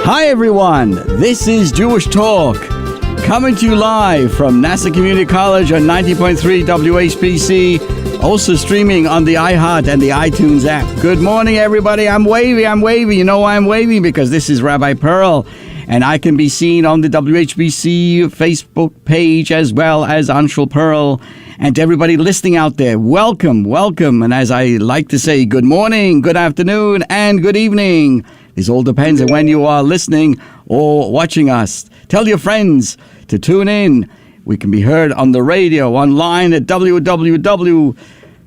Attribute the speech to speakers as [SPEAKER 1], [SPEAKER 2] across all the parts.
[SPEAKER 1] Hi everyone, this is Jewish Talk, coming to you live from Nassau Community College on 90.3 WHPC, also streaming on the iHeart and the iTunes app. Good morning everybody, I'm wavy. You know why I'm wavy? Because this is Rabbi Perl, and I can be seen on the WHPC Facebook page as well as Anshul Perl. And to everybody listening out there, welcome. And as I like to say, good morning, good afternoon, and good evening. This all depends on when you are listening or watching us. Tell your friends to tune in. We can be heard on the radio, online at www.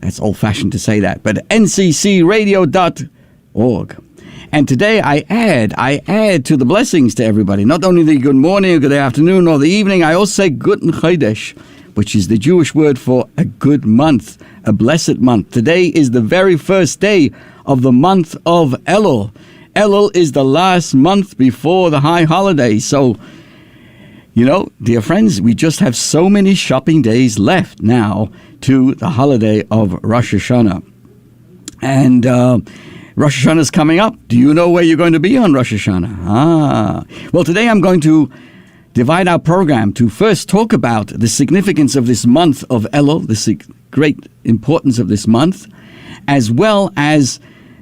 [SPEAKER 1] That's old-fashioned to say that, but nccradio.org. And today I add to the blessings to everybody. Not only the good morning or good afternoon or the evening, I also say Guten Chodesh, which is the Jewish word for a good month, a blessed month. Today is the very first day of the month of Elul. Elul is the last month before the high holiday. So, you know, dear friends, we just have so many shopping days left now to the holiday of Rosh Hashanah. And Rosh Hashanah is coming up. Do you know where you're going to be on Rosh Hashanah? Well, today I'm going to divide our program to first talk about the significance of this month of Elul, the great importance of this month, as well as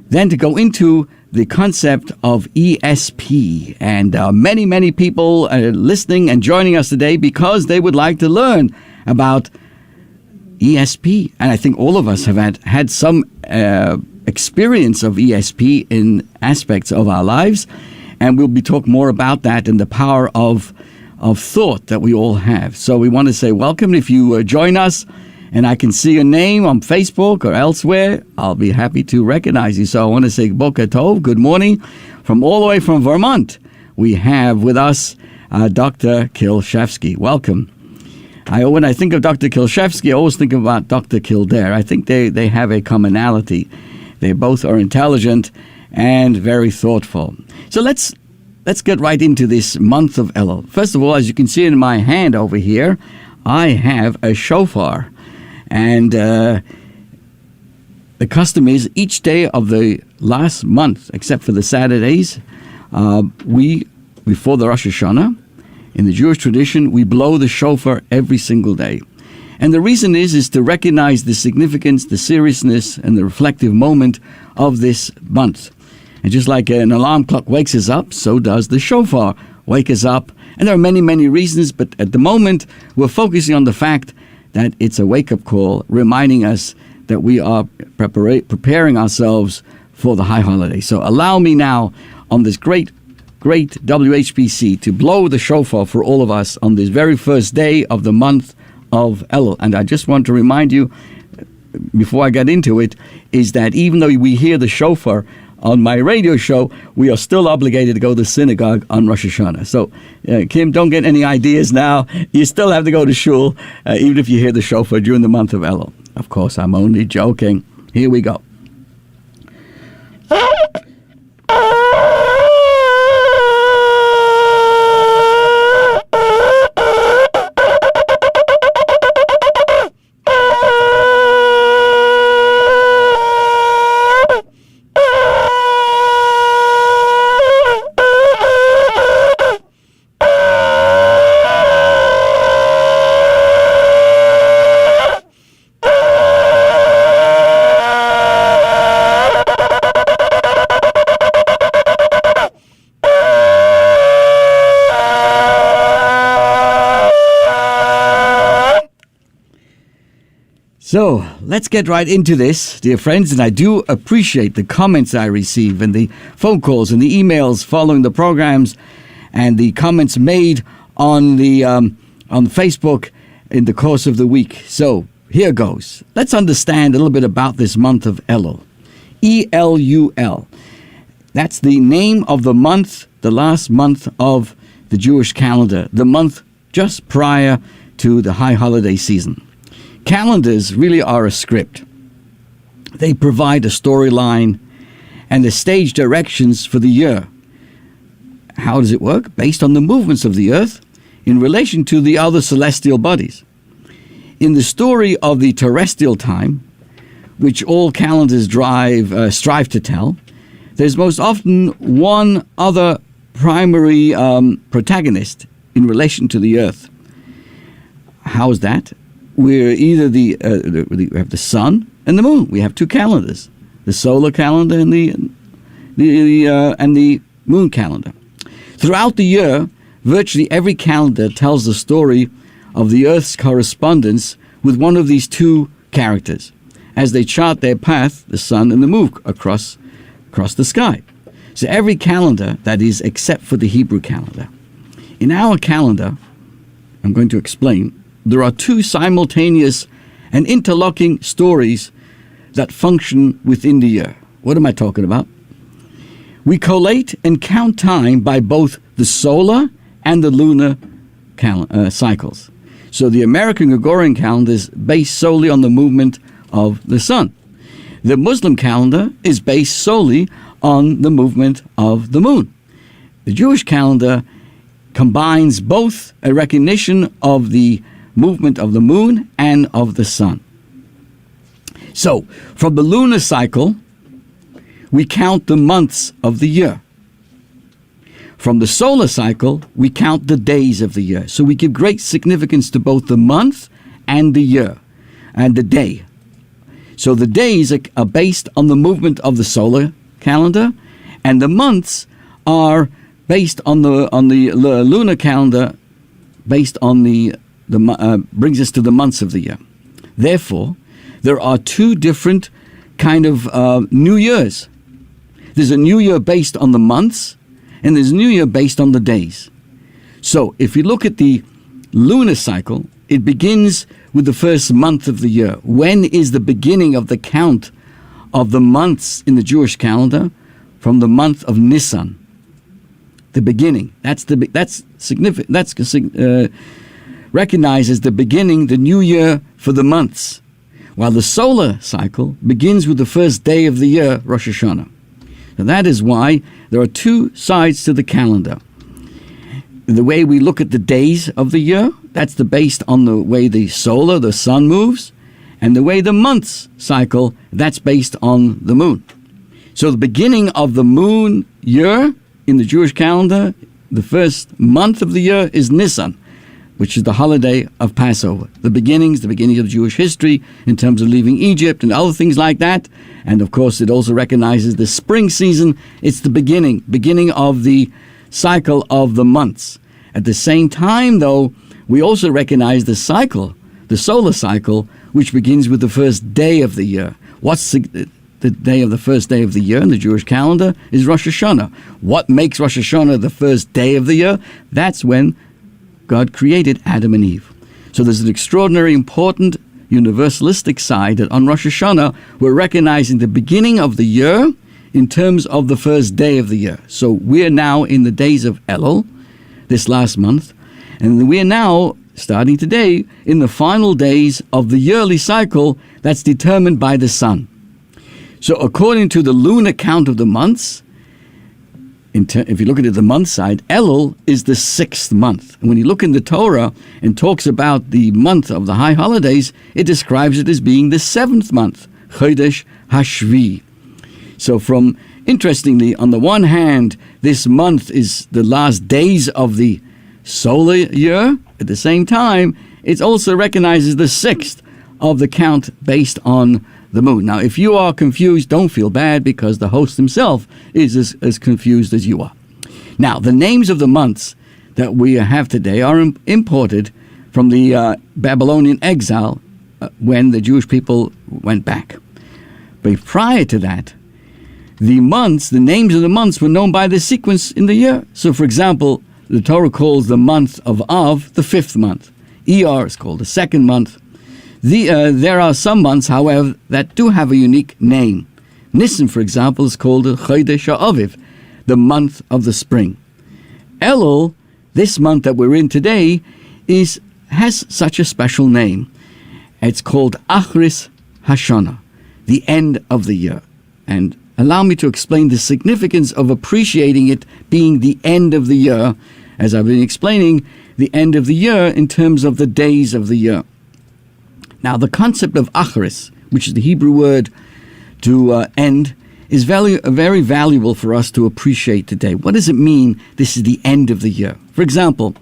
[SPEAKER 1] then to go into the concept of ESP. And many people are listening and joining us today because they would like to learn about ESP. And I think all of us have had some experience of ESP in aspects of our lives. And we'll be talking more about that and the power of thought that we all have. So we want to say welcome. If you join us and I can see your name on Facebook or elsewhere, I'll be happy to recognize you. So I want to say Boker Tov, good morning. From all the way from Vermont, we have with us Dr. Kilshevsky. Welcome. When I think of Dr. Kilshevsky, I always think about Dr. Kildare. I think they have a commonality. They both are intelligent and very thoughtful. So let's get right into this month of Elul. First of all, as you can see in my hand over here, I have a shofar. And the custom is each day of the last month, except for the Saturdays, before the Rosh Hashanah, in the Jewish tradition, we blow the shofar every single day. And the reason is to recognize the significance, the seriousness, and the reflective moment of this month. And just like an alarm clock wakes us up, so does the shofar wake us up. And there are many reasons, but at the moment, we're focusing on the fact that it's a wake-up call reminding us that we are preparing ourselves for the high holiday. So allow me now on this great WHPC to blow the shofar for all of us on this very first day of the month of Elul. And I just want to remind you, before I get into it, is that even though we hear the shofar on my radio show, we are still obligated to go to synagogue on Rosh Hashanah. So, Kim, don't get any ideas now. You still have to go to shul, even if you hear the shofar during the month of Elul. Of course, I'm only joking. Here we go. So, let's get right into this, dear friends, and I do appreciate the comments I receive and the phone calls and the emails following the programs and the comments made on the on Facebook in the course of the week. So, here goes. Let's understand a little bit about this month of Elul. E-L-U-L. That's the name of the month, the last month of the Jewish calendar, the month just prior to the high holiday season. Calendars really are a script. They provide a storyline and the stage directions for the year. How does it work? Based on the movements of the earth in relation to the other celestial bodies. In the story of the terrestrial time, which all calendars strive to tell, there's most often one other primary protagonist in relation to the earth. How is that? We're either we have the sun and the moon. We have two calendars, the solar calendar and the moon calendar. Throughout the year, virtually every calendar tells the story of the Earth's correspondence with one of these two characters as they chart their path, the sun and the moon, across the sky. So every calendar, that is, except for the Hebrew calendar. In our calendar, I'm going to explain, there are two simultaneous and interlocking stories that function within the year. What am I talking about? We collate and count time by both the solar and the lunar cycles. So the American Gregorian calendar is based solely on the movement of the sun. The Muslim calendar is based solely on the movement of the moon. The Jewish calendar combines both a recognition of the movement of the moon and of the sun. So, from the lunar cycle, we count the months of the year. From the solar cycle, we count the days of the year. So we give great significance to both the month and the year and the day. So the days are based on the movement of the solar calendar, and the months are based on the lunar calendar, based on brings us to the months of the year. Therefore, there are two different kind of New Years. There's a New Year based on the months, and there's a New Year based on the days. So if you look at the lunar cycle, it begins with the first month of the year. When is the beginning of the count of the months in the Jewish calendar? From the month of Nisan. The beginning. That's significant. That's recognized as the beginning, the new year for the months. While the solar cycle begins with the first day of the year, Rosh Hashanah. And that is why there are two sides to the calendar. The way we look at the days of the year, that's based on the way the sun moves, and the way the months cycle, that's based on the moon. So the beginning of the moon year in the Jewish calendar, the first month of the year is Nisan, which is the holiday of Passover. The beginning of Jewish history in terms of leaving Egypt and other things like that. And of course, it also recognizes the spring season. It's the beginning of the cycle of the months. At the same time, though, we also recognize the cycle, the solar cycle, which begins with the first day of the year. What's the first day of the year in the Jewish calendar is Rosh Hashanah. What makes Rosh Hashanah the first day of the year? That's when God created Adam and Eve. So there's an extraordinary, important, universalistic side that on Rosh Hashanah, we're recognizing the beginning of the year in terms of the first day of the year. So we're now in the days of Elul, this last month, and we're now, starting today, in the final days of the yearly cycle that's determined by the sun. So according to the lunar count of the months, if you look at it the month side, Elul is the 6th month. And when you look in the Torah and talks about the month of the high holidays, it describes it as being the 7th month, Chodesh Hashvi. So interestingly, on the one hand, this month is the last days of the solar year. At the same time, it also recognizes the 6th of the count based on the moon. Now, if you are confused, don't feel bad, because the host himself is as confused as you are. Now, the names of the months that we have today are imported from the Babylonian exile when the Jewish people went back. But prior to that, the names of the months were known by the sequence in the year. So, for example, the Torah calls the month of Av the 5th month. Iyar is called the 2nd month. There are some months, however, that do have a unique name. Nisan, for example, is called Chodesh Ha'aviv, the month of the spring. Elul, this month that we're in today, has such a special name. It's called Achris Hashanah, the end of the year. And allow me to explain the significance of appreciating it being the end of the year, as I've been explaining, the end of the year in terms of the days of the year. Now, the concept of Achris, which is the Hebrew word to end, is very valuable for us to appreciate today. What does it mean this is the end of the year? For example,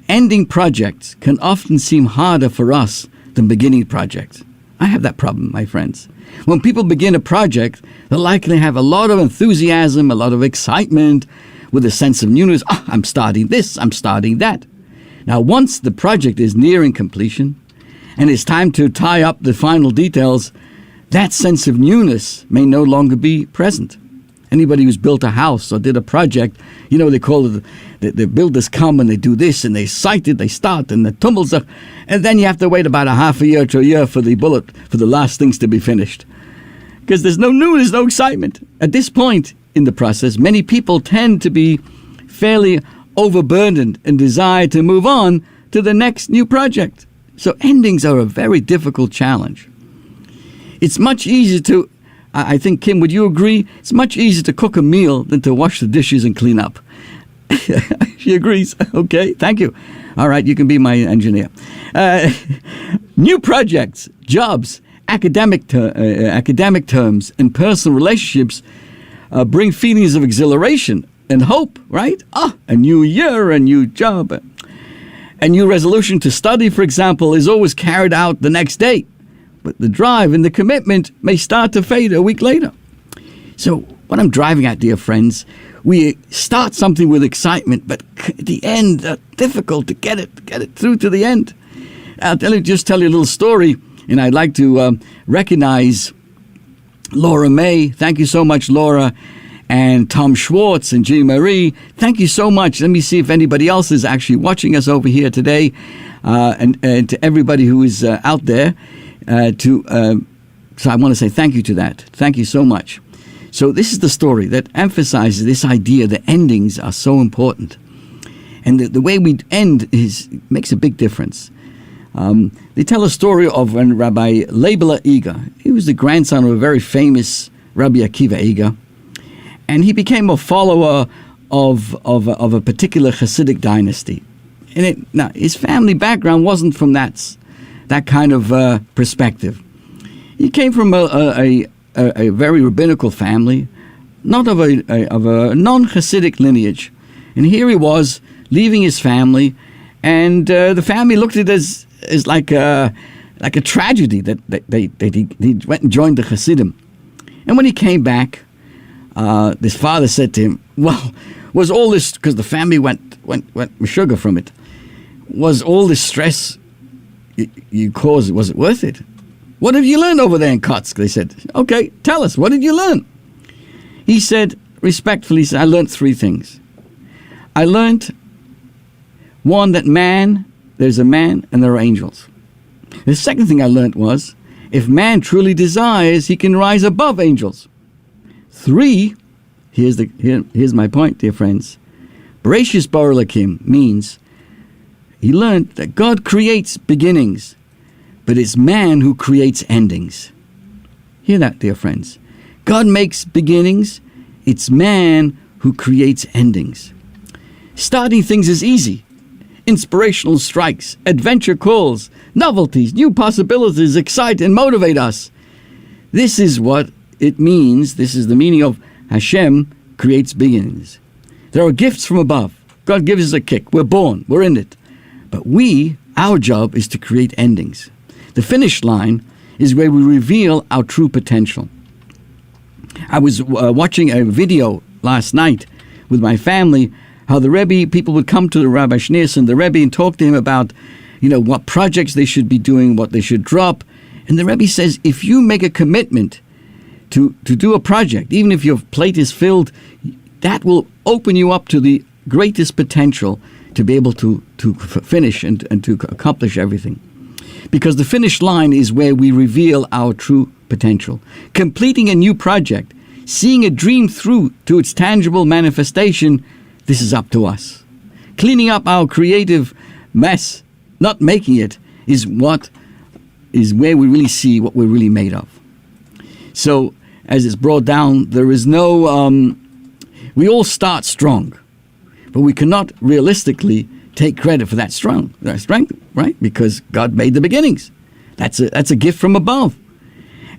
[SPEAKER 1] ending projects can often seem harder for us than beginning projects. I have that problem, my friends. When people begin a project, they're likely to have a lot of enthusiasm, a lot of excitement, with a sense of newness. Oh, I'm starting this, I'm starting that. Now, once the project is nearing completion and it's time to tie up the final details, that sense of newness may no longer be present. Anybody who's built a house or did a project, they call it, the builders come and they do this and they site it, they start and the tumbles up, and then you have to wait about a half a year to a year for the last things to be finished. Because there's no newness, no excitement. At this point in the process, many people tend to be fairly overburdened and desire to move on to the next new project. So endings are a very difficult challenge. It's much easier to, I think, Kim, would you agree? It's much easier to cook a meal than to wash the dishes and clean up. She agrees. Okay, thank you. All right, you can be my engineer. New projects, jobs, academic terms, and personal relationships bring feelings of exhilaration and hope, right? A new year, a new job. A new resolution to study, for example, is always carried out the next day. But the drive and the commitment may start to fade a week later. So what I'm driving at, dear friends, we start something with excitement, but at the end, difficult to get it through to the end. I'll just tell you a little story, and I'd like to recognize Laura May. Thank you so much, Laura, and Tom Schwartz and Jean Marie. Thank you so much. Let me see if anybody else is actually watching us over here today, and to everybody who is out there. So I want to say thank you to that. Thank you so much. So this is the story that emphasizes this idea that endings are so important. And the way we end makes a big difference. They tell a story of when Rabbi Leibler Eger, he was the grandson of a very famous Rabbi Akiva Eger, and he became a follower of a particular Hasidic dynasty. Now, his family background wasn't from that kind of perspective. He came from a very rabbinical family, not of a non-Hasidic lineage. And here he was, leaving his family, and the family looked at it as like a tragedy that he went and joined the Hasidim. And when he came back, this father said to him, well, was all this, because the family went sugar from it, was all this stress you caused, was it worth it? What have you learned over there in Kotsk? They said, okay, tell us, what did you learn? He said, respectfully, I learned three things. I learned, one, that there's a man and there are angels. The second thing I learned was, if man truly desires, he can rise above angels. 3, here's my point, dear friends. Bereshis bara Elokim means he learned that God creates beginnings, but it's man who creates endings. Hear that, dear friends. God makes beginnings, it's man who creates endings. Starting things is easy. Inspirational strikes, adventure calls, novelties, new possibilities excite and motivate us. This is what it means. This is the meaning of Hashem creates beginnings. There are gifts from above. God gives us a kick. We're born. We're in it. But our job is to create endings. The finish line is where we reveal our true potential. I was watching a video last night with my family, how the Rebbe, people would come to the Rabbi Schneerson, the Rebbe, and talk to him about, what projects they should be doing, what they should drop. And the Rebbe says, if you make a commitment to do a project, even if your plate is filled, that will open you up to the greatest potential to be able to finish and to accomplish everything. Because the finish line is where we reveal our true potential. Completing a new project, seeing a dream through to its tangible manifestation, this is up to us. Cleaning up our creative mess, not making it, is where we really see what we're really made of. So, as it's brought down, there is no, we all start strong, but we cannot realistically take credit for that strength, right? Because God made the beginnings. That's a gift from above.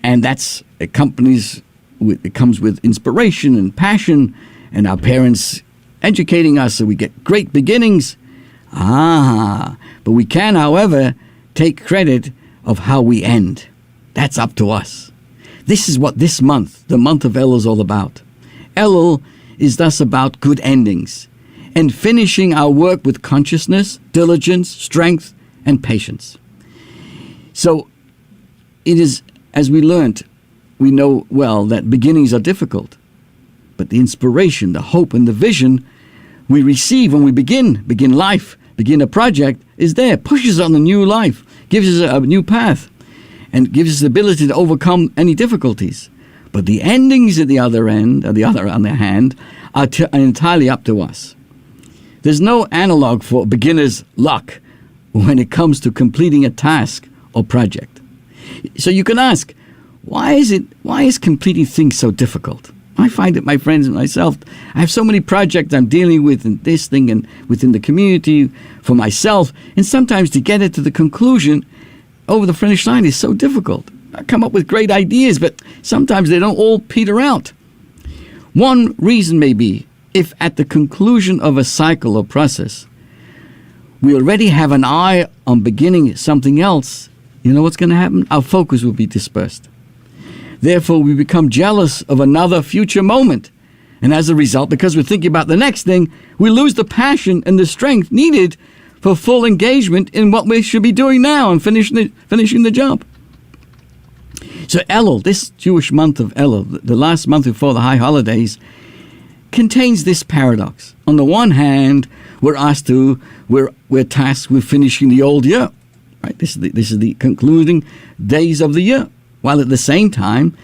[SPEAKER 1] And that accompanies it comes with inspiration and passion, and our parents educating us so we get great beginnings. But we can, however, take credit of how we end. That's up to us. This is what this month, the month of Elul, is all about. Elul is thus about good endings and finishing our work with consciousness, diligence, strength, and patience. So it is, as we learned, we know well that beginnings are difficult, but the inspiration, the hope, and the vision we receive when we begin life, begin a project, is there, pushes on a new life, gives us a new path, and gives us the ability to overcome any difficulties. But the endings at the other end, on the other hand, are entirely up to us. There's no analog for beginner's luck when it comes to completing a task or project. So you can ask, why is completing things so difficult? I find it, my friends and myself, I have so many projects I'm dealing with in this thing and within the community for myself, and sometimes to get it to the conclusion over the finish line is so difficult. I come up with great ideas, but sometimes they don't all peter out. One reason may be if at the conclusion of a cycle or process, we already have an eye on beginning something else, you know what's going to happen? Our focus will be dispersed. Therefore, we become jealous of another future moment. And as a result, because we're thinking about the next thing, we lose the passion and the strength needed for full engagement in what we should be doing now and finishing the job. So Elul, this Jewish month of Elul, the last month before the high holidays, contains this paradox. On the one hand, we're tasked with finishing the old year. Right? This is the concluding days of the year. While at the same time,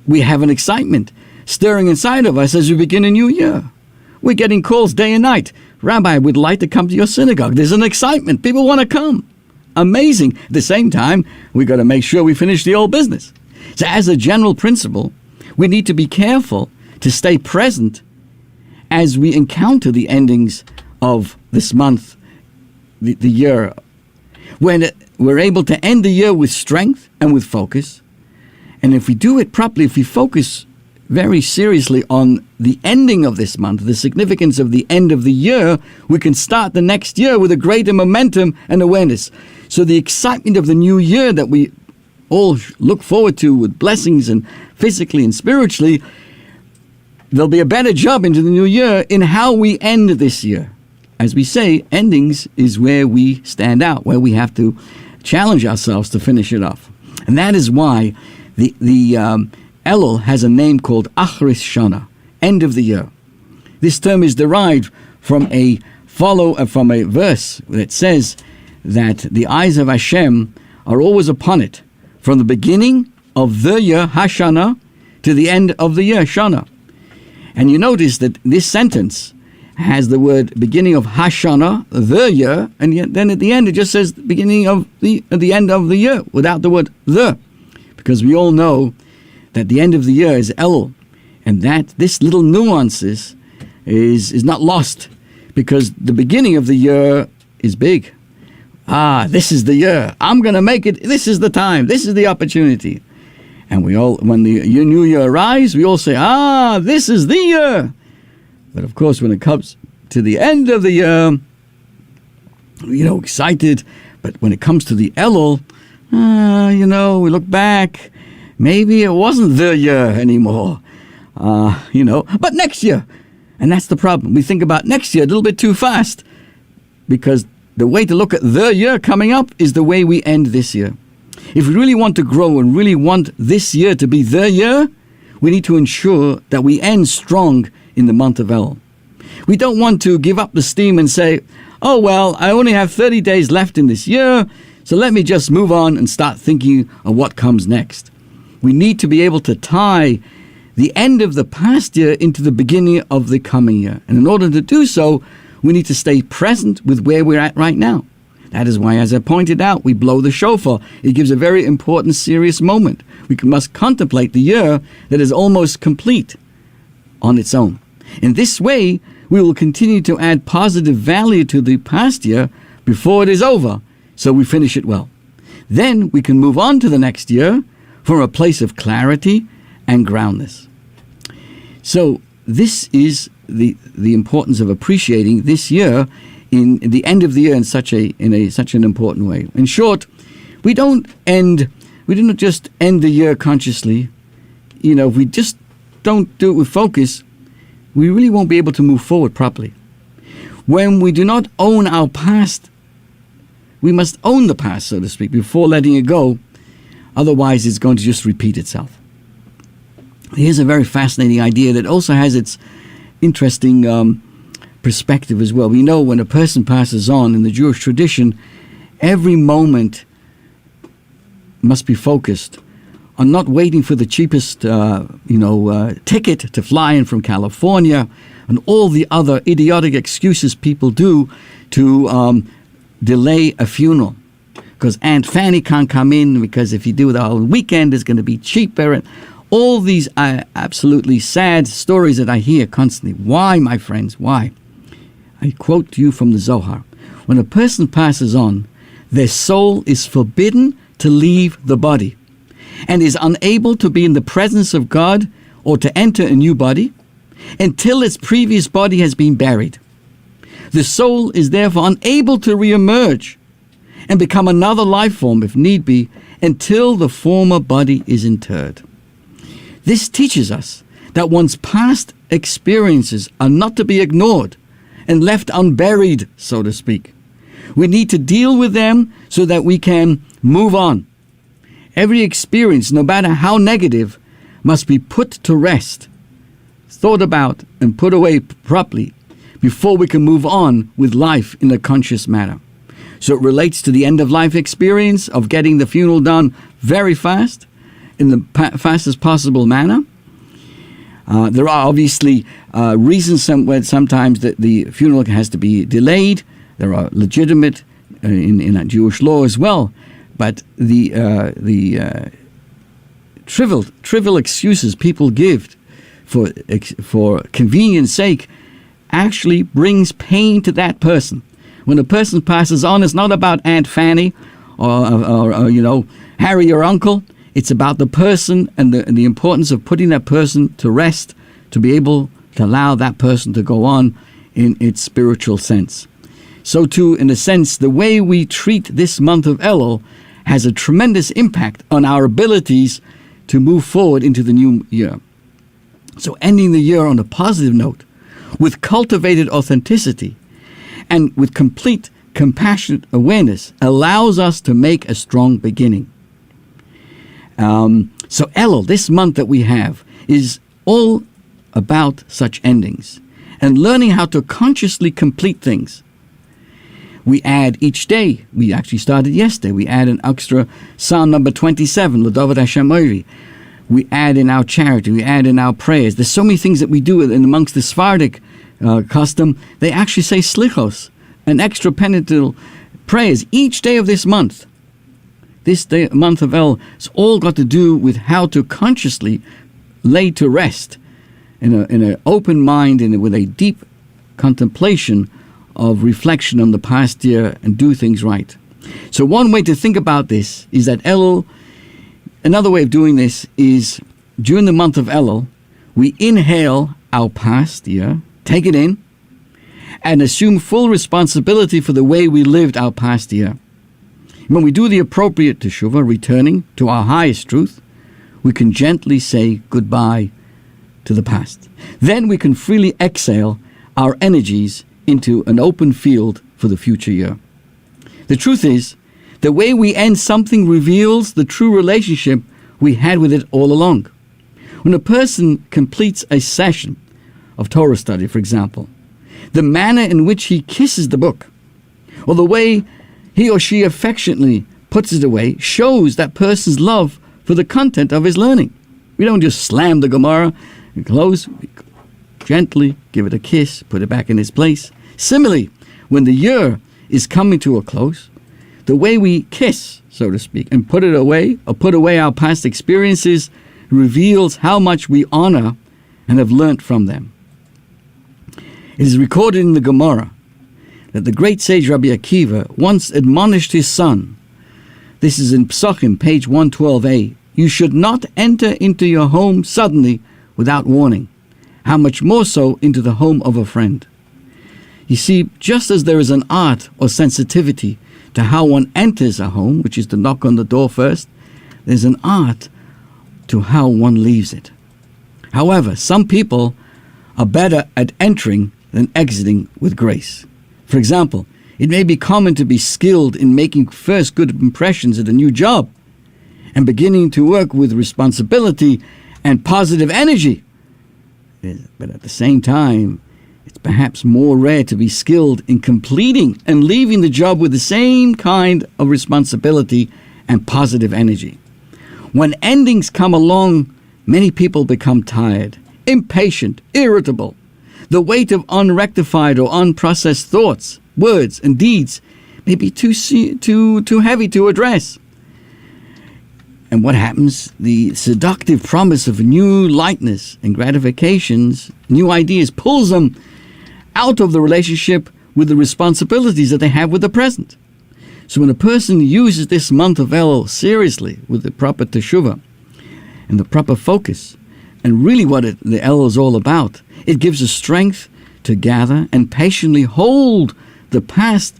[SPEAKER 1] we have an excitement stirring inside of us as we begin a new year. We're getting calls day and night. Rabbi, we'd like to come to your synagogue. There's an excitement. People want to come. Amazing. At the same time, we've got to make sure we finish the old business. So as a general principle, we need to be careful to stay present as we encounter the endings of this month, the year. When we're able to end the year with strength and with focus, and if we do it properly, if we focus very seriously on the ending of this month, the significance of the end of the year, we can start the next year with a greater momentum and awareness. So the excitement of the new year that we all look forward to with blessings and physically and spiritually, there'll be a better job into the new year in how we end this year. As we say, endings is where we stand out, where we have to challenge ourselves to finish it off. And that is why the Elul has a name called Achris Shana, end of the year. This term is derived from a verse that says that the eyes of Hashem are always upon it, from the beginning of the year, Hashanah, to the end of the year, Shana. And you notice that this sentence has the word beginning of Hashanah, the year, and yet then at the end it just says beginning of the end of the year, without the word the. Because we all know that the end of the year is Elul, and that this little nuances is not lost, because the beginning of the year is big. This is the year. I'm going to make it. This is the time. This is the opportunity. And we all, when the new year arrives, we all say, this is the year. But of course, when it comes to the end of the year, excited. But when it comes to the Elul, we look back. Maybe it wasn't the year anymore, but next year. And that's the problem. We think about next year a little bit too fast, because the way to look at the year coming up is the way we end this year. If we really want to grow and really want this year to be the year, we need to ensure that we end strong in the month of Elul. We don't want to give up the steam and say, I only have 30 days left in this year, so let me just move on and start thinking of what comes next. We need to be able to tie the end of the past year into the beginning of the coming year. And in order to do so, we need to stay present with where we're at right now. That is why, as I pointed out, we blow the shofar. It gives a very important, serious moment. We must contemplate the year that is almost complete on its own. In this way, we will continue to add positive value to the past year before it is over, so we finish it well. Then we can move on to the next year from a place of clarity and groundness. So this is the importance of appreciating this year in the end of the year in such an important way. In short, we don't just end the year consciously. If we just don't do it with focus, we really won't be able to move forward properly. When we do not own our past, we must own the past, so to speak, before letting it go. Otherwise, it's going to just repeat itself. Here's a very fascinating idea that also has its interesting perspective as well. We know when a person passes on in the Jewish tradition, every moment must be focused on not waiting for the cheapest ticket to fly in from California and all the other idiotic excuses people do to delay a funeral. Because Aunt Fanny can't come in, because if you do the whole weekend, it's going to be cheaper. And all these absolutely sad stories that I hear constantly. Why, my friends, why? I quote to you from the Zohar. When a person passes on, their soul is forbidden to leave the body and is unable to be in the presence of God or to enter a new body until its previous body has been buried. The soul is therefore unable to re-emerge and become another life form, if need be, until the former body is interred. This teaches us that one's past experiences are not to be ignored and left unburied, so to speak. We need to deal with them so that we can move on. Every experience, no matter how negative, must be put to rest, thought about, and put away properly before we can move on with life in a conscious manner. So it relates to the end-of-life experience of getting the funeral done very fast, in the fastest possible manner. There are obviously reasons sometimes that the funeral has to be delayed. There are legitimate in Jewish law as well. But the trivial excuses people give for convenience sake actually brings pain to that person. When a person passes on, it's not about Aunt Fanny or Harry, your uncle. It's about the person and the importance of putting that person to rest, to be able to allow that person to go on in its spiritual sense. So too, in a sense, the way we treat this month of Elul has a tremendous impact on our abilities to move forward into the new year. So ending the year on a positive note, with cultivated authenticity and with complete compassionate awareness, allows us to make a strong beginning. So Elul, this month that we have, is all about such endings and learning how to consciously complete things. We add each day. We actually started yesterday. We add an extra Psalm number 27, L'David Hashem Oiri. We add in our charity. We add in our prayers. There's so many things that we do amongst the Sephardic custom. They actually say slichos, an extra penitent prayers each day of this month. This day, month of El, it's all got to do with how to consciously lay to rest in an open mind and with a deep contemplation of reflection on the past year and do things right. So one way to think about this is that Elul, another way of doing this is during the month of Elul, we inhale our past year, take it in, and assume full responsibility for the way we lived our past year. When we do the appropriate teshuvah, returning to our highest truth, we can gently say goodbye to the past. Then we can freely exhale our energies into an open field for the future year. The truth is, the way we end something reveals the true relationship we had with it all along. When a person completes a session of Torah study, for example, the manner in which he kisses the book, or the way he or she affectionately puts it away, shows that person's love for the content of his learning. We don't just slam the Gemara and close. We gently give it a kiss, put it back in its place. Similarly, when the year is coming to a close, the way we kiss, so to speak, and put it away, or put away our past experiences, reveals how much we honor and have learnt from them. It is recorded in the Gemara that the great sage Rabbi Akiva once admonished his son. This is in Psachim, page 112a. You should not enter into your home suddenly without warning. how much more so into the home of a friend. You see, just as there is an art or sensitivity to how one enters a home, which is to knock on the door first, there's an art to how one leaves it. However, some people are better at entering than exiting with grace. For example, it may be common to be skilled in making first good impressions at a new job and beginning to work with responsibility and positive energy. But at the same time, it's perhaps more rare to be skilled in completing and leaving the job with the same kind of responsibility and positive energy. When endings come along, many people become tired, impatient, irritable. The weight of unrectified or unprocessed thoughts, words, and deeds may be too heavy to address. And what happens? The seductive promise of new lightness and gratifications, new ideas, pulls them out of the relationship with the responsibilities that they have with the present. So when a person uses this month of Elul seriously with the proper teshuvah and the proper focus, and really what the Elul is all about, it gives us strength to gather and patiently hold the past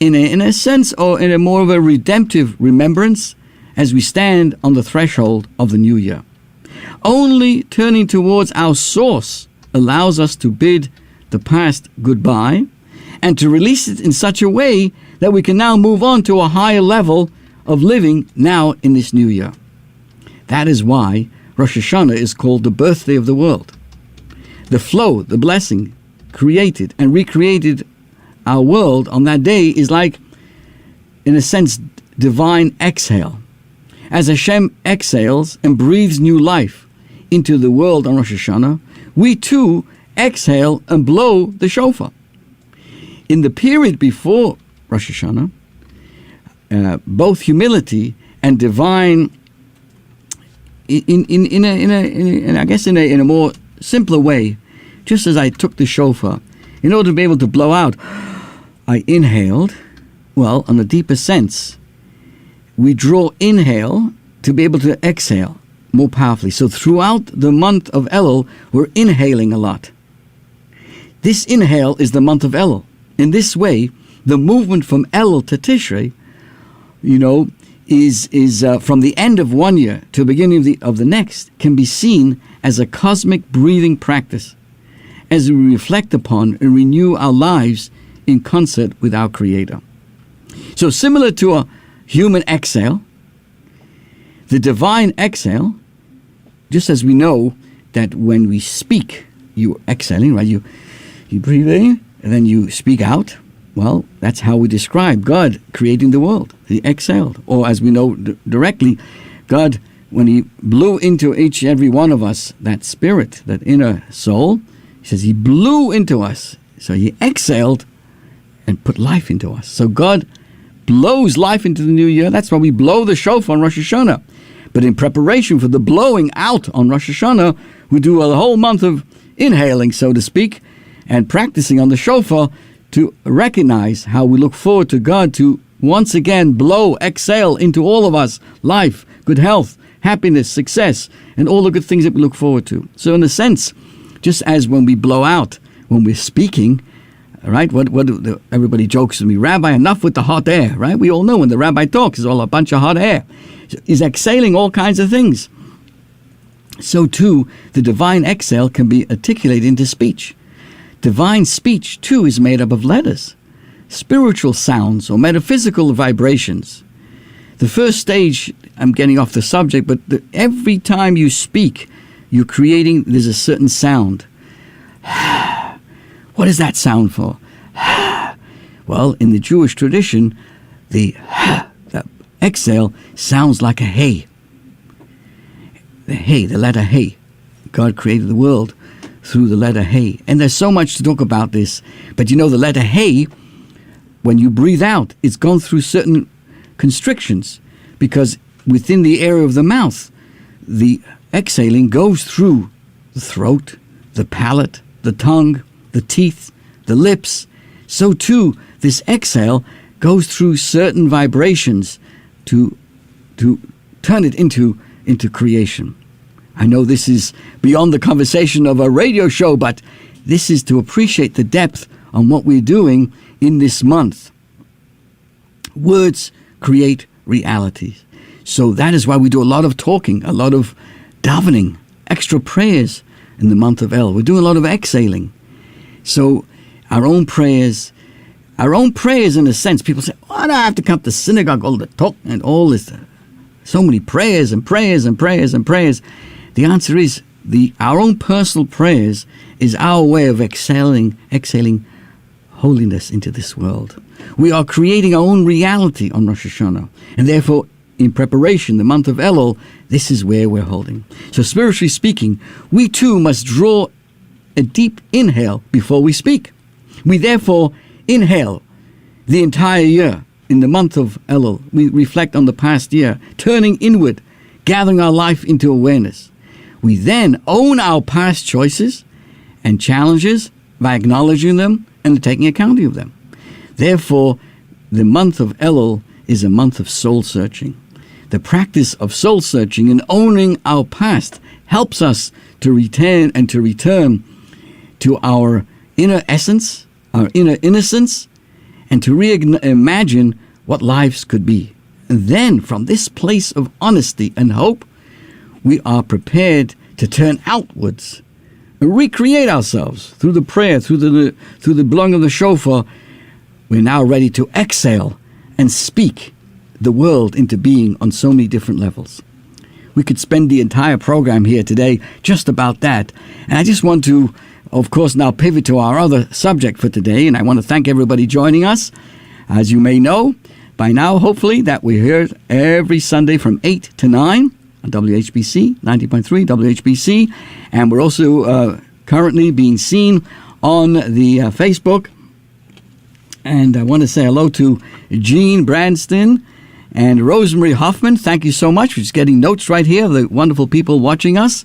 [SPEAKER 1] in a sense, or in a more of a redemptive remembrance, as we stand on the threshold of the new year. Only turning towards our source allows us to bid the past goodbye and to release it in such a way that we can now move on to a higher level of living now in this new year. That is why Rosh Hashanah is called the birthday of the world. The flow, the blessing, created and recreated our world on that day is like, in a sense, divine exhale. As Hashem exhales and breathes new life into the world on Rosh Hashanah, we too exhale and blow the shofar. In the period before Rosh Hashanah, both humility and divine, in a more simpler way, just as I took the shofar, in order to be able to blow out, I inhaled. Well, on a deeper sense, we draw inhale to be able to exhale more powerfully. So throughout the month of Elul, we're inhaling a lot. This inhale is the month of Elul. In this way, the movement from Elul to Tishrei, is from the end of one year to the beginning of the next, can be seen as a cosmic breathing practice, as we reflect upon and renew our lives in concert with our Creator. So similar to a human exhale, the divine exhale, just as we know that when we speak, you're exhaling, right? You breathe in and then you speak out. Well, that's how we describe God creating the world. He exhaled. Or as we know directly, God, when He blew into each and every one of us that spirit, that inner soul, He says He blew into us. So He exhaled and put life into us. So God blows life into the new year. That's why we blow the shofar on Rosh Hashanah. But in preparation for the blowing out on Rosh Hashanah, we do a whole month of inhaling, so to speak, and practicing on the shofar to recognize how we look forward to God to once again blow, exhale into all of us life, good health, happiness, success, and all the good things that we look forward to. So in a sense, just as when we blow out, when we're speaking, right? Everybody jokes with me, Rabbi, enough with the hot air, right? We all know when the rabbi talks, it's all a bunch of hot air. He's exhaling all kinds of things. So too, the divine exhale can be articulated into speech. Divine speech too is made up of letters, spiritual sounds or metaphysical vibrations. The first stage, I'm getting off the subject, but every time you speak, you're creating, there's a certain sound. What is that sound for? Well, in the Jewish tradition, the exhale sounds like a hey. The letter hey. God created the world through the letter hey. And there's so much to talk about this. But the letter hey, when you breathe out, it's gone through certain constrictions, because within the area of the mouth, the exhaling goes through the throat, the palate, the tongue, the teeth, the lips. So too, this exhale goes through certain vibrations to turn it into creation. I know this is beyond the conversation of a radio show, but this is to appreciate the depth on what we're doing in this month. Words create realities. So that is why we do a lot of talking, a lot of davening, extra prayers in the month of El. We're doing a lot of exhaling. So our own prayers in a sense, people say, why do I have to come to synagogue all the talk and all this? So many prayers and prayers and prayers and prayers. The answer is our own personal prayers is our way of exhaling holiness into this world. We are creating our own reality on Rosh Hashanah. And therefore, in preparation, the month of Elul, this is where we're holding. So spiritually speaking, we too must draw a deep inhale before we speak. We therefore inhale the entire year. In the month of Elul, we reflect on the past year, turning inward, gathering our life into awareness. We then own our past choices and challenges by acknowledging them and taking account of them. Therefore, the month of Elul is a month of soul searching. The practice of soul searching and owning our past helps us to return to our inner essence, our inner innocence, and to reimagine what lives could be. And then, from this place of honesty and hope, we are prepared to turn outwards and recreate ourselves through the prayer, through the blowing of the shofar. We're now ready to exhale and speak the world into being on so many different levels. We could spend the entire program here today just about that. And I just want to, of course, now pivot to our other subject for today. And I want to thank everybody joining us. As you may know, by now, hopefully, that we're here every Sunday from 8 to 9 on WHPC, 90.3 WHPC. And we're also currently being seen on the Facebook. And I want to say hello to Jean Branston and Rosemary Hoffman. Thank you so much for just getting notes right here, the wonderful people watching us.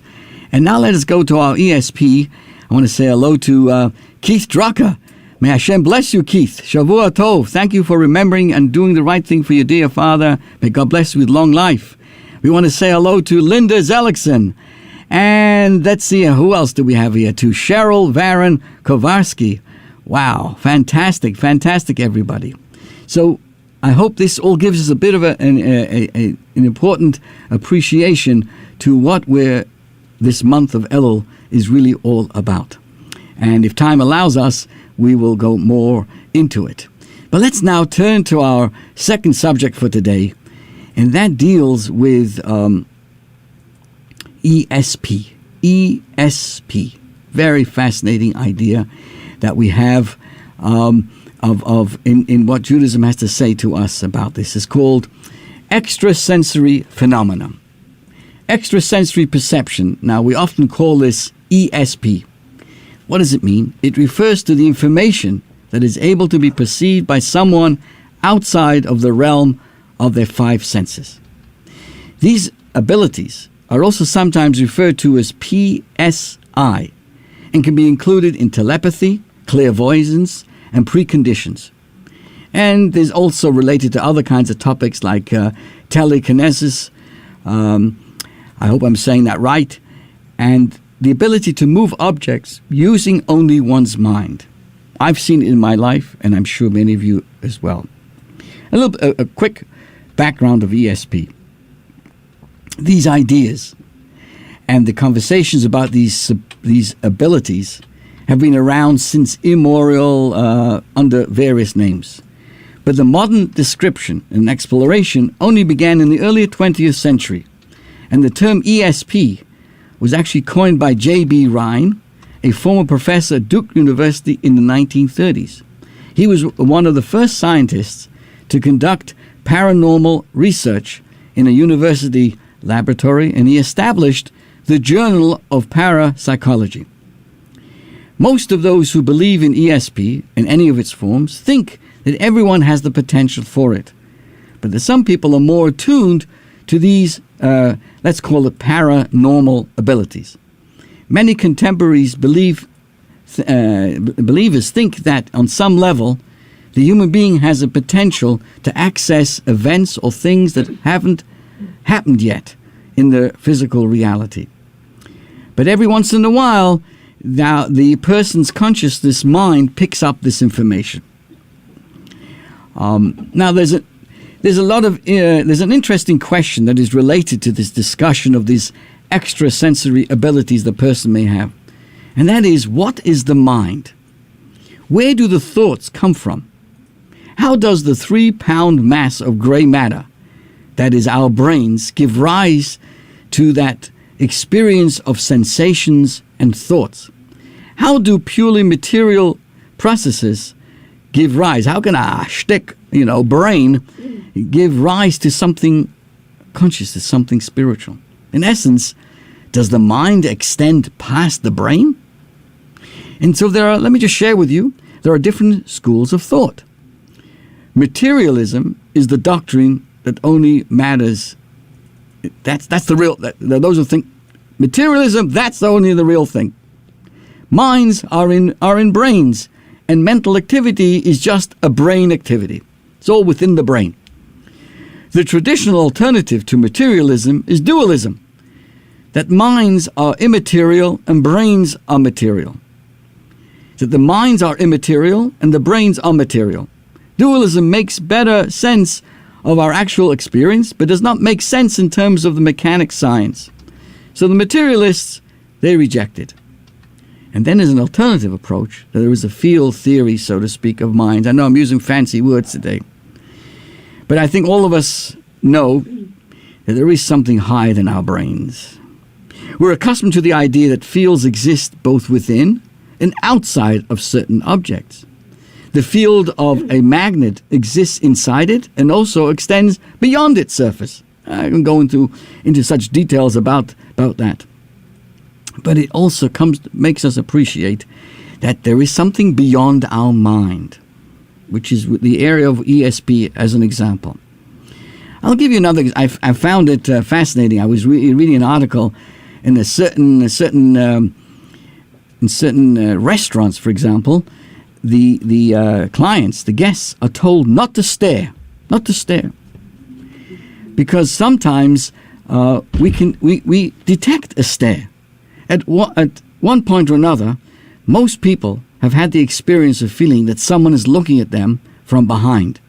[SPEAKER 1] And now let us go to our ESP. I want to say hello to Keith Drucker. May Hashem bless you, Keith. Shavua Tov. Thank you for remembering and doing the right thing for your dear father. May God bless you with long life. We want to say hello to Linda Zellickson. And let's see, who else do we have here? To Cheryl Varon Kowarski. Wow, fantastic, everybody. So I hope this all gives us a bit of an important appreciation to what this month of Elul is really all about. And if time allows us, we will go more into it. But let's now turn to our second subject for today, and that deals with ESP. ESP. Very fascinating idea that we have in what Judaism has to say to us about this. It's called extrasensory phenomena. Extrasensory perception. Now, we often call this ESP. What does it mean? It refers to the information that is able to be perceived by someone outside of the realm of their five senses. These abilities are also sometimes referred to as PSI and can be included in telepathy, clairvoyance, and preconditions. And there's also related to other kinds of topics like telekinesis, I hope I'm saying that right, and the ability to move objects using only one's mind. I've seen it in my life, and I'm sure many of you as well. A quick background of ESP. These ideas and the conversations about these abilities have been around since immemorial under various names. But the modern description and exploration only began in the early 20th century, and the term ESP was actually coined by J.B. Rhine, a former professor at Duke University in the 1930s. He was one of the first scientists to conduct paranormal research in a university laboratory, and he established the Journal of Parapsychology. Most of those who believe in ESP in any of its forms think that everyone has the potential for it. But that some people are more attuned to these, let's call it paranormal abilities. Many contemporaries believers think that on some level, the human being has a potential to access events or things that haven't happened yet in the physical reality. But every once in a while, now the person's consciousness mind picks up this information. Now there's an interesting question that is related to this discussion of these extrasensory abilities the person may have, and that is, what is the mind? Where do the thoughts come from? How does the 3-pound mass of gray matter, that is our brains, give rise to that experience of sensations and thoughts? How do purely material processes give rise? How can a shtick, brain give rise to something conscious, to something spiritual? In essence, does the mind extend past the brain? And so let me just share with you, there are different schools of thought. Materialism is the doctrine that only matters. That's the real, those who think materialism, that's only the real thing. Minds are in brains, and mental activity is just a brain activity. It's all within the brain. The traditional alternative to materialism is dualism, that minds are immaterial and brains are material. That the minds are immaterial and the brains are material. Dualism makes better sense of our actual experience, but does not make sense in terms of the mechanic science. So the materialists, they reject it. And then there's an alternative approach. There is a field theory, so to speak, of minds. I know I'm using fancy words today. But I think all of us know that there is something higher than our brains. We're accustomed to the idea that fields exist both within and outside of certain objects. The field of a magnet exists inside it and also extends beyond its surface. I can go into such details about that. But it also makes us appreciate that there is something beyond our mind, which is the area of ESP as an example. I'll give you another. I found it fascinating. I was reading an article in certain restaurants, for example. The clients, the guests, are told not to stare, because sometimes we detect a stare. At one point or another, most people have had the experience of feeling that someone is looking at them from behind,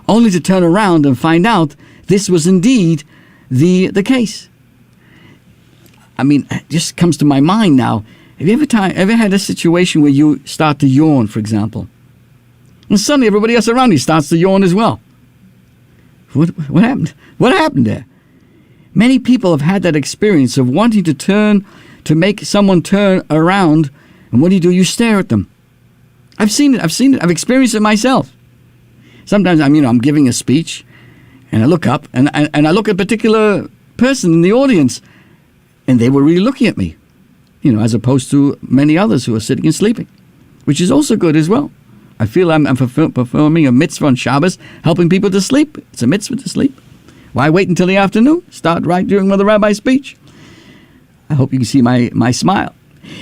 [SPEAKER 1] only to turn around and find out this was indeed the case. I mean, it just comes to my mind now. Have you ever had a situation where you start to yawn, for example, and suddenly everybody else around you starts to yawn as well? What happened? What happened there? Many people have had that experience of wanting to make someone turn around, and what do? You stare at them. I've seen it. I've experienced it myself. Sometimes I'm giving a speech, and I look up, and I look at a particular person in the audience, and they were really looking at me, as opposed to many others who are sitting and sleeping, which is also good as well. I feel I'm performing a mitzvah on Shabbos, helping people to sleep. It's a mitzvah to sleep. Why wait until the afternoon? Start right during the rabbi's speech. I hope you can see my smile.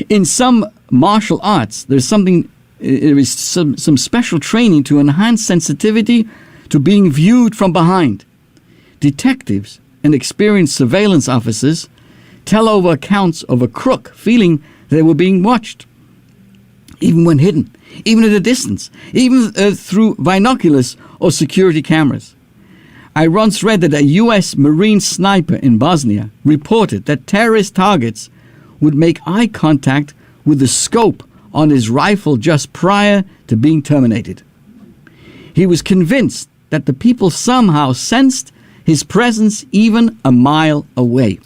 [SPEAKER 1] In some martial arts, there is some special training to enhance sensitivity to being viewed from behind. Detectives and experienced surveillance officers tell over accounts of a crook feeling they were being watched, even when hidden, even at a distance, even through binoculars or security cameras. I once read that a U.S. Marine sniper in Bosnia reported that terrorist targets would make eye contact with the scope on his rifle just prior to being terminated. He was convinced that the people somehow sensed his presence even a mile away.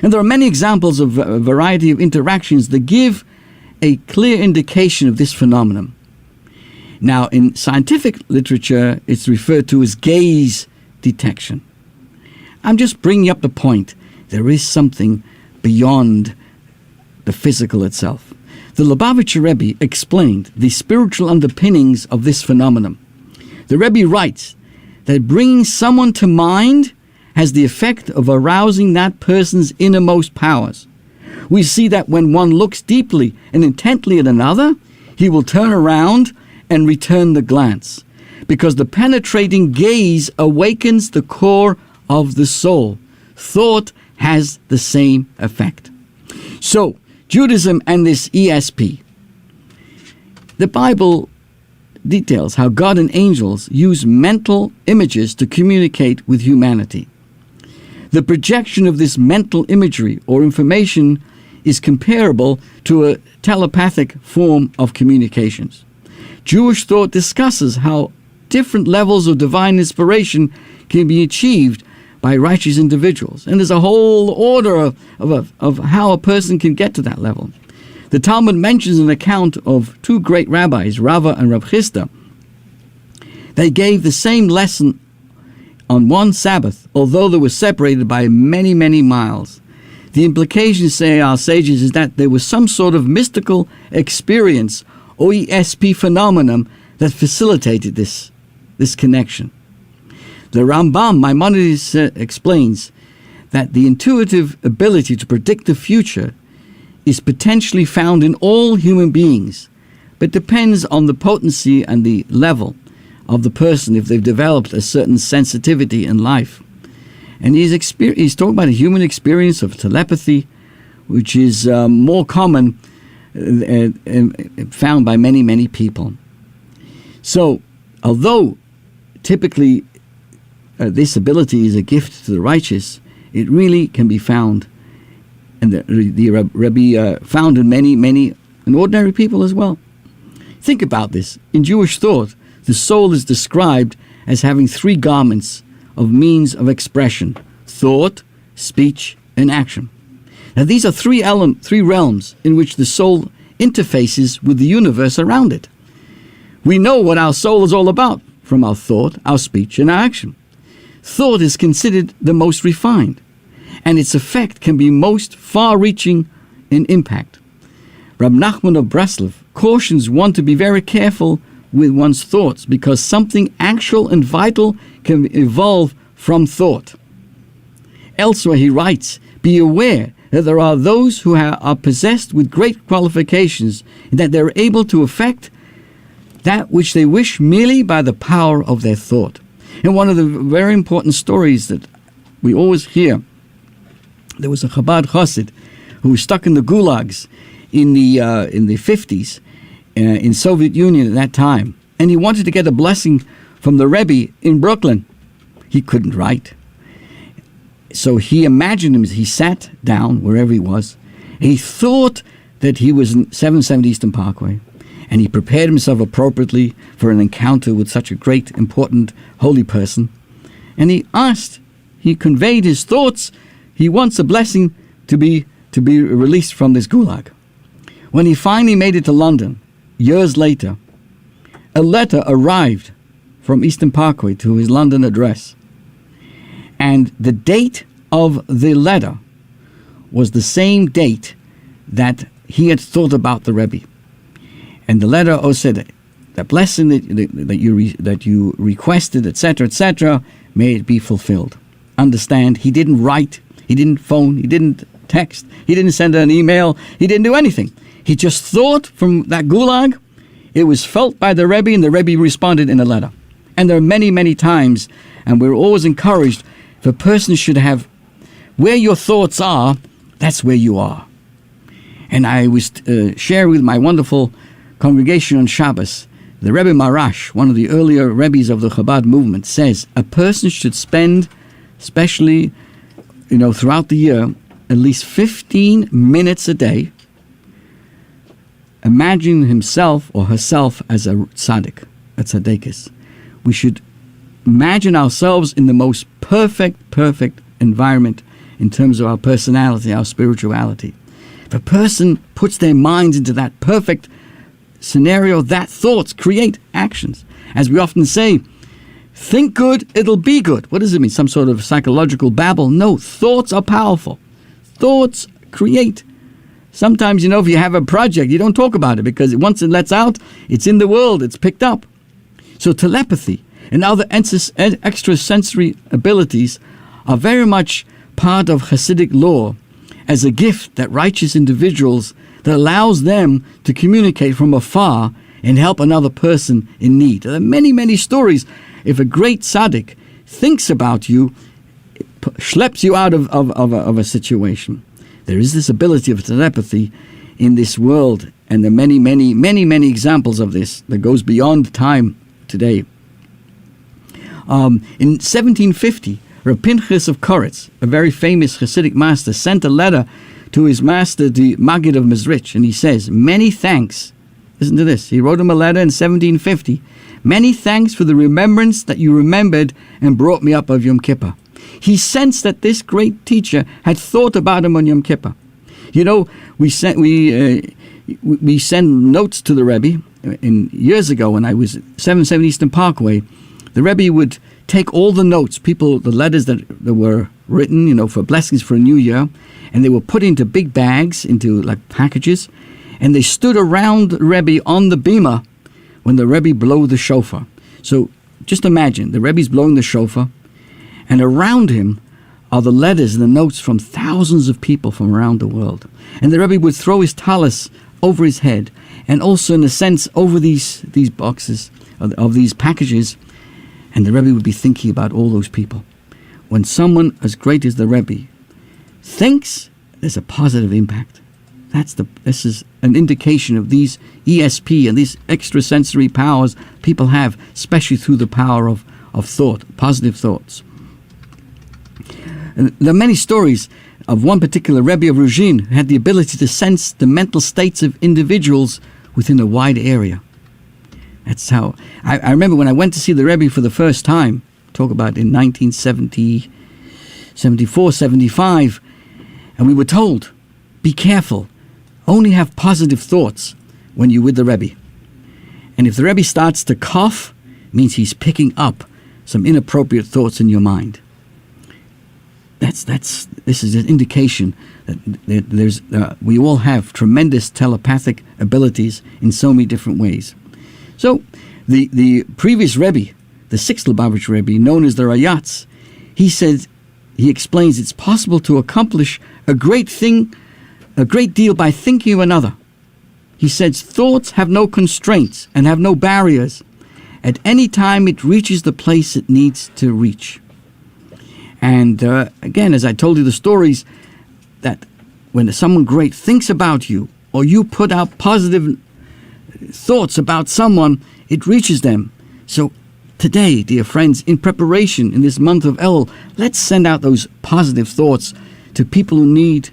[SPEAKER 1] And there are many examples of a variety of interactions that give a clear indication of this phenomenon. Now, in scientific literature, it's referred to as gaze detection. I'm just bringing up the point. There is something beyond the physical itself. The Lubavitcher Rebbe explained the spiritual underpinnings of this phenomenon. The Rebbe writes that bringing someone to mind has the effect of arousing that person's innermost powers. We see that when one looks deeply and intently at another, he will turn around and return the glance, because the penetrating gaze awakens the core of the soul. Thought has the same effect. So, Judaism and this ESP. The Bible details how God and angels use mental images to communicate with humanity. The projection of this mental imagery or information is comparable to a telepathic form of communications. Jewish thought discusses how different levels of divine inspiration can be achieved by righteous individuals. And there's a whole order of how a person can get to that level. The Talmud mentions an account of two great rabbis, Rava and Rav Chisda. They gave the same lesson on one Sabbath, although they were separated by many, many miles. The implication, say our sages, is that there was some sort of mystical experience or ESP phenomenon that facilitated this connection. The Rambam Maimonides explains that the intuitive ability to predict the future is potentially found in all human beings, but depends on the potency and the level of the person if they've developed a certain sensitivity in life. And he's talking about a human experience of telepathy, which is more common found by many, many people. So, although typically this ability is a gift to the righteous, it really can be found, and the Rebbe found in many ordinary people as well. Think about this. In Jewish thought, the soul is described as having three garments of means of expression: thought, speech, and action. Now these are three realms in which the soul interfaces with the universe around it. We know what our soul is all about from our thought, our speech, and our action. Thought is considered the most refined, and its effect can be most far-reaching in impact. Rab Nachman of Breslov cautions one to be very careful with one's thoughts, because something actual and vital can evolve from thought. Elsewhere he writes, "Be aware that there are those who are possessed with great qualifications, and that they're able to effect that which they wish merely by the power of their thought." And one of the very important stories that we always hear, there was a Chabad Chassid who was stuck in the gulags in the 50s in Soviet Union at that time, and he wanted to get a blessing from the Rebbe in Brooklyn. He couldn't write, so he imagined him. He sat down wherever he was. He thought that he was in 770 Eastern Parkway, and he prepared himself appropriately for an encounter with such a great, important, holy person. And he conveyed his thoughts. He wants a blessing to be released from this gulag. When he finally made it to London, years later, a letter arrived from Eastern Parkway to his London address. And the date of the letter was the same date that he had thought about the Rebbe. And the letter said, "The blessing that you requested, etc., etc., may it be fulfilled." Understand, he didn't write, he didn't phone, he didn't text, he didn't send an email, he didn't do anything. He just thought from that gulag. It was felt by the Rebbe, and the Rebbe responded in a letter. And there are many, many times, and we're always encouraged, if a person should have, where your thoughts are, that's where you are. And I was sharing with my wonderful congregation on Shabbos, the Rebbe Marash, one of the earlier Rebbes of the Chabad movement, says a person should spend, especially throughout the year, at least 15 minutes a day imagining himself or herself as a tzaddik, a tzaddikis. We should imagine ourselves in the most perfect environment in terms of our personality, our spirituality. If a person puts their minds into that perfect scenario, that thoughts create actions. As we often say, think good, it'll be good. What does it mean? Some sort of psychological babble? No, thoughts are powerful. Thoughts create. Sometimes, if you have a project, you don't talk about it, because once it lets out, it's in the world, it's picked up. So telepathy and other extrasensory abilities are very much part of Hasidic law as a gift that righteous individuals, that allows them to communicate from afar and help another person in need. There are many, many stories. If a great tzaddik thinks about you, it schleps you out of a situation. There is this ability of telepathy in this world, and there are many, many, many, many examples of this that goes beyond time today. In 1750, Rabbi Pinchas of Koretz, a very famous Hasidic master, sent a letter to his master, the Maggid of Mezrich, and he says, "Many thanks." Listen to this. He wrote him a letter in 1750. "Many thanks for the remembrance that you remembered and brought me up of Yom Kippur." He sensed that this great teacher had thought about him on Yom Kippur. You know, we send notes to the Rebbe. Years ago, when I was at 770 Eastern Parkway, the Rebbe would take all the notes, the letters that were written, for blessings for a new year, and they were put into big bags, into like packages, and they stood around the Rebbe on the bima when the Rebbe blew the shofar. So just imagine, the Rebbe's blowing the shofar, and around him are the letters and the notes from thousands of people from around the world. And the Rebbe would throw his talis over his head, and also, in a sense, over these boxes of these packages, and the Rebbe would be thinking about all those people. When someone as great as the Rebbe thinks, there's a positive impact. This is an indication of these ESP and these extrasensory powers people have, especially through the power of thought, positive thoughts. And there are many stories of one particular Rebbe of Ruzhin who had the ability to sense the mental states of individuals within a wide area. That's how I remember when I went to see the Rebbe for the first time, talk about in 1970, 74, 75, and we were told, be careful, only have positive thoughts when you're with the Rebbe. And if the Rebbe starts to cough, it means he's picking up some inappropriate thoughts in your mind. This is an indication that we all have tremendous telepathic abilities in so many different ways. So the previous Rebbe, the sixth Lubavitch Rebbe, known as the Rayatz, he explains it's possible to accomplish a great deal by thinking of another. He says thoughts have no constraints and have no barriers. At any time it reaches the place it needs to reach. And again, as I told you the stories, that when someone great thinks about you, or you put out positive thoughts about someone, it reaches them. So today, dear friends, in preparation in this month of Elul, let's send out those positive thoughts to people who need.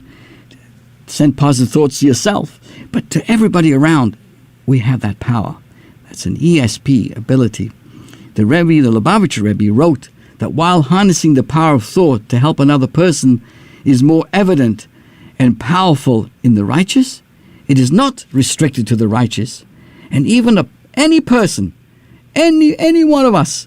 [SPEAKER 1] Send positive thoughts to yourself, but to everybody around. We have that power. That's an ESP ability. The Lubavitcher Rebbe wrote that while harnessing the power of thought to help another person is more evident and powerful in the righteous, it is not restricted to the righteous. And even any person, any one of us,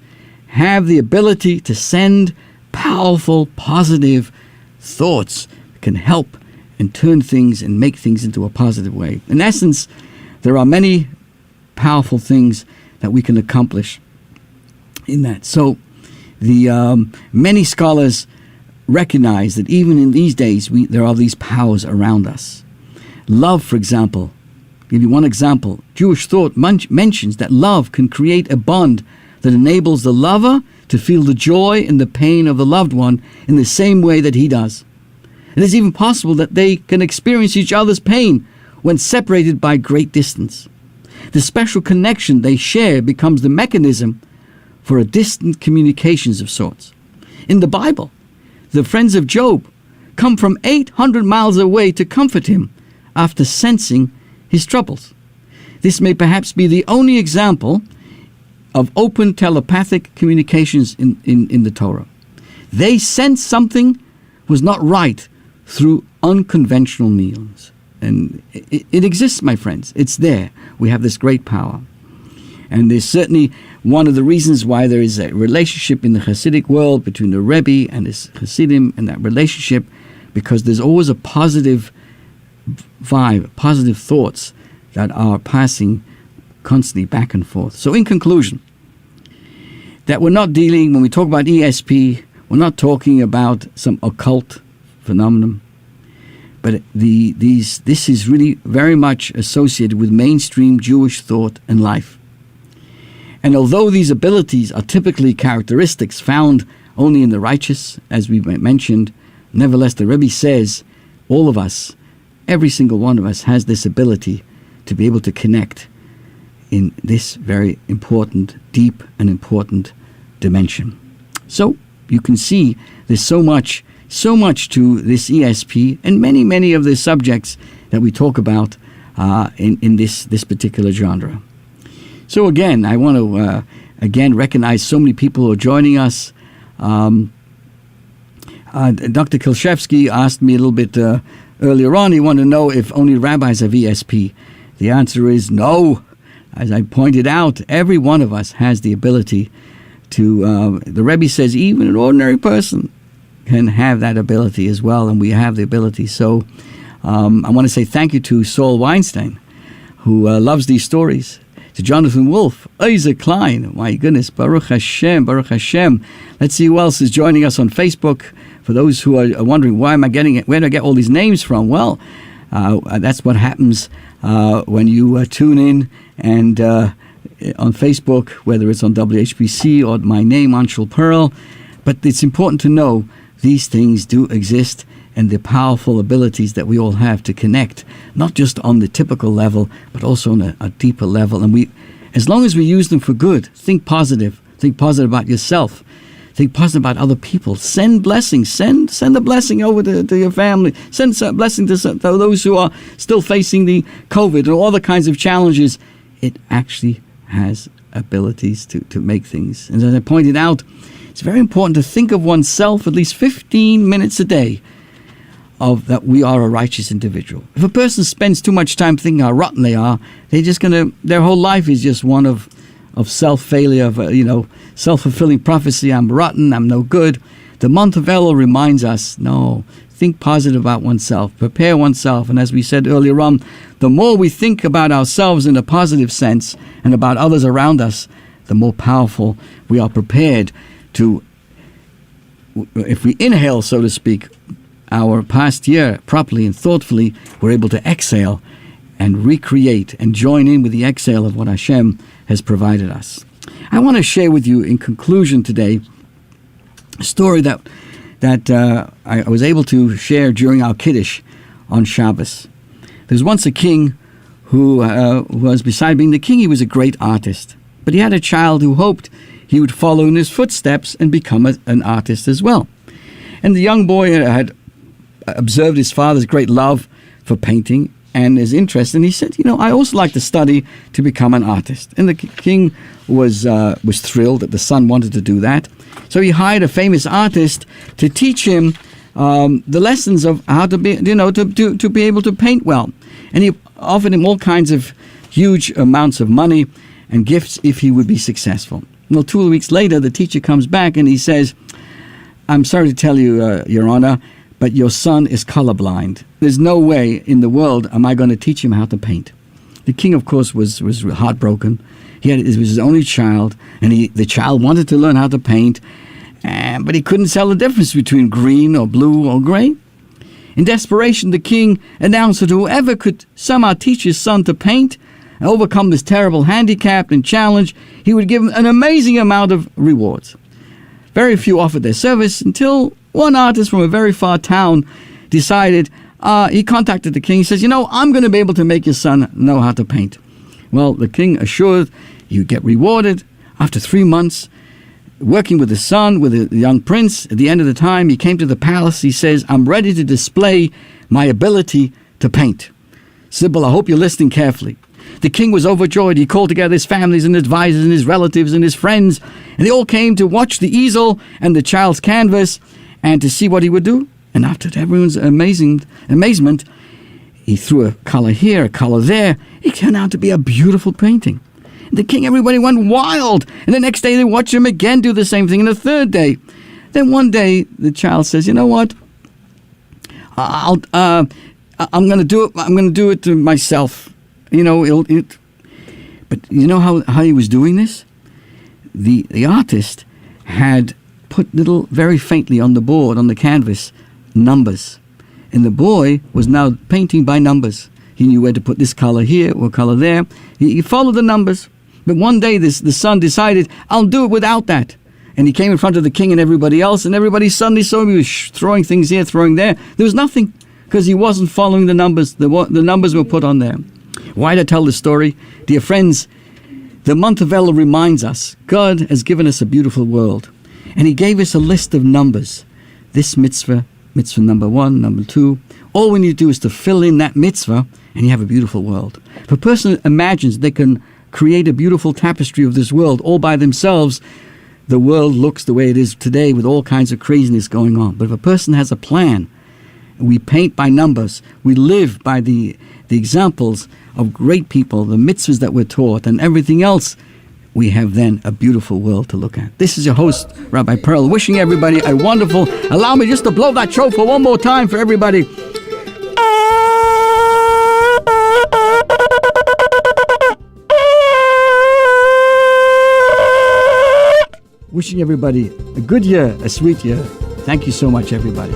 [SPEAKER 1] have the ability to send powerful, positive thoughts that can help and turn things and make things into a positive way. In essence, there are many powerful things that we can accomplish in that. So many scholars recognize that even in these days, there are these powers around us. Love, for example, I'll give you one example. Jewish thought mentions that love can create a bond that enables the lover to feel the joy and the pain of the loved one in the same way that he does. It is even possible that they can experience each other's pain when separated by great distance. The special connection they share becomes the mechanism for a distant communications of sorts. In the Bible, the friends of Job come from 800 miles away to comfort him after sensing his troubles. This may perhaps be the only example of open telepathic communications in the Torah. They sensed something was not right through unconventional means. And it exists, my friends. It's there. We have this great power. And there's certainly one of the reasons why there is a relationship in the Hasidic world between the Rebbe and his Hasidim, and that relationship, because there's always a positive vibe, positive thoughts that are passing constantly back and forth. So in conclusion, that we're not dealing, when we talk about ESP, we're not talking about some occult phenomenon, but this is really very much associated with mainstream Jewish thought and life. And although these abilities are typically characteristics found only in the righteous, as we mentioned, nevertheless the Rebbe says all of us, every single one of us has this ability to be able to connect in this very important, deep and important dimension. So you can see there's so much to this ESP and many of the subjects that we talk about in this particular genre. So again, I want to recognize so many people who are joining us. Dr. Kilshevsky asked me a little bit earlier on. He wanted to know if only rabbis have ESP. The answer is no. As I pointed out, every one of us has the ability to, the Rebbe says, even an ordinary person can have that ability as well, and we have the ability. So I want to say thank you to Saul Weinstein, who loves these stories. To Jonathan Wolf, Isaac Klein, my goodness, Baruch Hashem, Baruch Hashem. Let's see who else is joining us on Facebook. For those who are wondering, where do I get all these names from? Well, that's what happens when you tune in and on Facebook, whether it's on WHPC or my name, Rabbi Perl. But it's important to know these things do exist, and the powerful abilities that we all have to connect, not just on the typical level, but also on a deeper level. And we, as long as we use them for good, think positive about yourself, think positive about other people, send blessings, send a blessing over to your family, send a blessing to those who are still facing the COVID and all the kinds of challenges. It actually has abilities to make things. And as I pointed out, it's very important to think of oneself at least 15 minutes a day of that we are a righteous individual. If a person spends too much time thinking how rotten they are, their whole life is just one of self-failure, of self-fulfilling prophecy. I'm rotten, I'm no good. The month of Elul reminds us, no, think positive about oneself, prepare oneself. And as we said earlier on, the more we think about ourselves in a positive sense and about others around us, the more powerful we are prepared to, if we inhale, so to speak, our past year properly and thoughtfully, we're able to exhale and recreate and join in with the exhale of what Hashem has provided us. I want to share with you in conclusion today a story that I was able to share during our Kiddush on Shabbos. There's once a king who was, beside being the king, he was a great artist. But he had a child who hoped he would follow in his footsteps and become an artist as well. And the young boy had observed his father's great love for painting and his interest, and he said, I also like to study to become an artist. And the king was thrilled that the son wanted to do that. So he hired a famous artist to teach him the lessons of how to be, to be able to paint well. And he offered him all kinds of huge amounts of money and gifts if he would be successful. Well, 2 weeks later, the teacher comes back and he says, I'm sorry to tell you, Your Honor, but your son is colorblind. There's no way in the world am I going to teach him how to paint. The king, of course, was heartbroken. It was his only child, and the child wanted to learn how to paint, but he couldn't tell the difference between green or blue or gray. In desperation, the king announced that whoever could somehow teach his son to paint and overcome this terrible handicap and challenge, he would give him an amazing amount of rewards. Very few offered their service until one artist from a very far town decided, he contacted the king. He says, I'm going to be able to make your son know how to paint. Well, the king assured you get rewarded. After 3 months, working with his son, with the young prince, at the end of the time, he came to the palace. He says, I'm ready to display my ability to paint. Sybil, I hope you're listening carefully. The king was overjoyed. He called together his families and advisors and his relatives and his friends, and they all came to watch the easel and the child's canvas and to see what he would do. And after everyone's amazement, he threw a color here, a color there. It turned out to be a beautiful painting. The king, everybody went wild. And the next day they watched him again do the same thing. And the third day. Then one day the child says, you know what? I'm going to do it. I'm going to do it to myself. But you know how he was doing this? The artist had put little, very faintly on the board, on the canvas, numbers. And the boy was now painting by numbers. He knew where to put this color here or color there. He followed the numbers. But one day the son decided, I'll do it without that. And he came in front of the king and everybody else, and everybody suddenly saw him. He was throwing things here, throwing there. There was nothing. because he wasn't following the numbers. The numbers were put on there. Why did I tell this story? Dear friends, the month of Elul reminds us God has given us a beautiful world, and he gave us a list of numbers. This mitzvah number 1, number 2. All we need to do is to fill in that mitzvah, and you have a beautiful world. If a person imagines they can create a beautiful tapestry of this world all by themselves, the world looks the way it is today with all kinds of craziness going on. But if a person has a plan, we paint by numbers, we live by the examples of great people, the mitzvahs that we're taught, and everything else, we have then a beautiful world to look at. This is your host, Rabbi Perl, wishing everybody a wonderful... Allow me just to blow that shofar one more time for everybody. Wishing everybody a good year, a sweet year. Thank you so much, everybody.